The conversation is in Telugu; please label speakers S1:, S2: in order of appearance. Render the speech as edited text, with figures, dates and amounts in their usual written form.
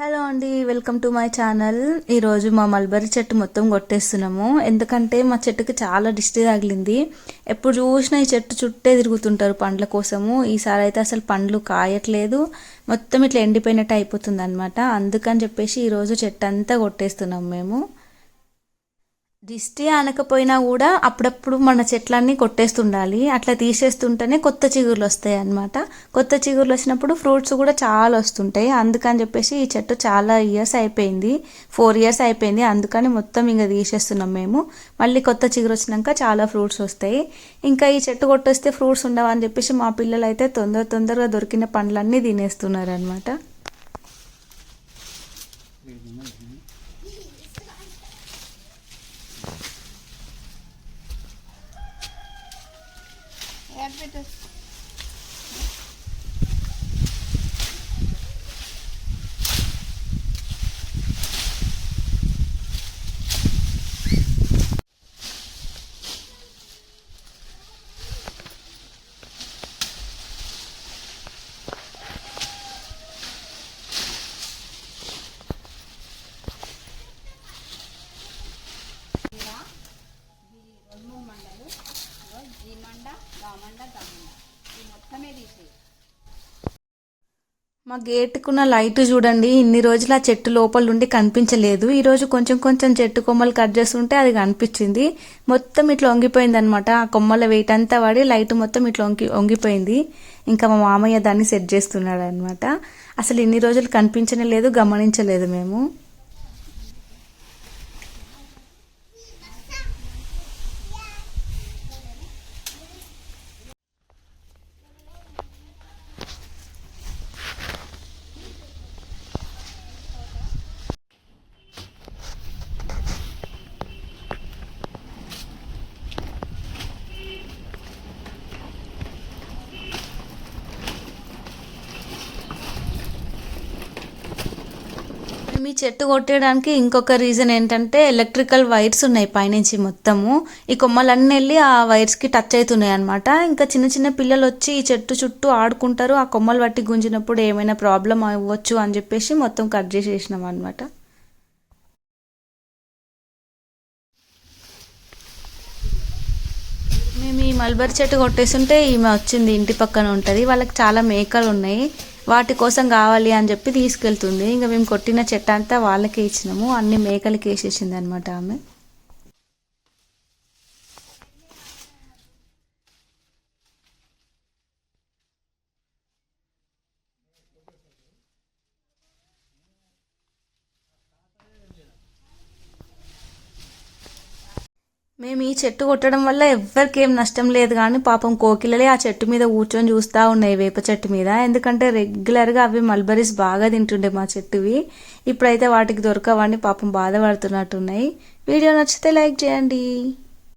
S1: హలో అండి, వెల్కమ్ టు మై ఛానల్. ఈరోజు మా మల్బరీ చెట్టు మొత్తం కొట్టేస్తున్నాము. ఎందుకంటే మా చెట్టుకి చాలా దిష్టి తగిలింది. ఎప్పుడు చూసినా ఈ చెట్టు చుట్టే తిరుగుతుంటారు పండ్ల కోసము. ఈసారి అయితే అసలు పండ్లు కాయట్లేదు, మొత్తం ఇట్లా ఎండిపోయినట్టు అయిపోతుంది అనమాట. అందుకని చెప్పేసి ఈరోజు చెట్టు అంతా కొట్టేస్తున్నాం మేము. దిష్టి ఆనకపోయినా కూడా అప్పుడప్పుడు మన చెట్లన్నీ కొట్టేస్తుండాలి. అట్లా తీసేస్తుంటేనే కొత్త చిగుర్లు వస్తాయి అన్నమాట. కొత్త చిగుర్లు వచ్చినప్పుడు ఫ్రూట్స్ కూడా చాలా వస్తుంటాయి. అందుకని చెప్పేసి ఈ చెట్టు చాలా ఇయర్స్ అయిపోయింది, 4 years అయిపోయింది. అందుకని మొత్తం ఇంకా తీసేస్తున్నాం మేము. మళ్ళీ కొత్త చిగురు వచ్చినాక చాలా ఫ్రూట్స్ వస్తాయి. ఇంకా ఈ చెట్టు కొట్టేస్తే ఫ్రూట్స్ ఉండవు అని చెప్పేసి మా పిల్లలు అయితే తొందరగా దొరికిన పండ్లన్నీ తినేస్తున్నారు అనమాట. మా గేటుకున్న లైట్ చూడండి, ఇన్ని రోజులు ఆ చెట్టు లోపల నుండి కనిపించలేదు. ఈరోజు కొంచెం కొంచెం చెట్టు కొమ్మలు కట్ చేస్తుంటే అది కనిపించింది. మొత్తం ఇట్లా వంగిపోయింది అనమాట. ఆ కొమ్మల వెయిట్ అంతా పడి లైట్ మొత్తం ఇట్లా వంగిపోయింది. ఇంకా మా మామయ్య దాన్ని సెట్ చేస్తున్నాడు అనమాట. అసలు ఇన్ని రోజులు కనిపించనే లేదు, గమనించలేదు మేము. మీ చెట్టు కొట్టేయడానికి ఇంకొక రీజన్ ఏంటంటే ఎలక్ట్రికల్ వైర్స్ ఉన్నాయి పైనుంచి మొత్తము. ఈ కొమ్మలన్నీ వెళ్ళి ఆ వైర్స్కి టచ్ అవుతున్నాయి అనమాట. ఇంకా చిన్న చిన్న పిల్లలు వచ్చి ఈ చెట్టు చుట్టూ ఆడుకుంటారు. ఆ కొమ్మలు పట్టి గుంజినప్పుడు ఏమైనా ప్రాబ్లం అవ్వచ్చు అని చెప్పేసి మొత్తం కట్ చేసేసినాం అనమాట. మేము ఈ మల్బరీ చెట్టు కొట్టేస్తుంటే ఈమె వచ్చింది, ఇంటి పక్కన ఉంటుంది. వాళ్ళకి చాలా మేకలు ఉన్నాయి, వాటి కోసం కావాలి అని చెప్పి తీసుకెళ్తుంది. ఇంకా మేము కొట్టిన చెట్టు అంతా వాళ్ళకే ఇచ్చినాము, అన్ని మేకలకి వేసేసింది అనమాట ఆమె. మేము ఈ చెట్టు కొట్టడం వల్ల ఎవ్వరికి ఏం నష్టం లేదు, కానీ పాపం కోకిలలే ఆ చెట్టు మీద కూర్చొని చూస్తూ ఉన్నాయి, వేప చెట్టు మీద. ఎందుకంటే రెగ్యులర్గా అవి మల్బరీస్ బాగా తింటుండే మా చెట్టువి. ఇప్పుడైతే వాటికి దొరకవని పాపం బాధపడుతున్నట్టున్నాయి. వీడియో నచ్చితే లైక్ చేయండి.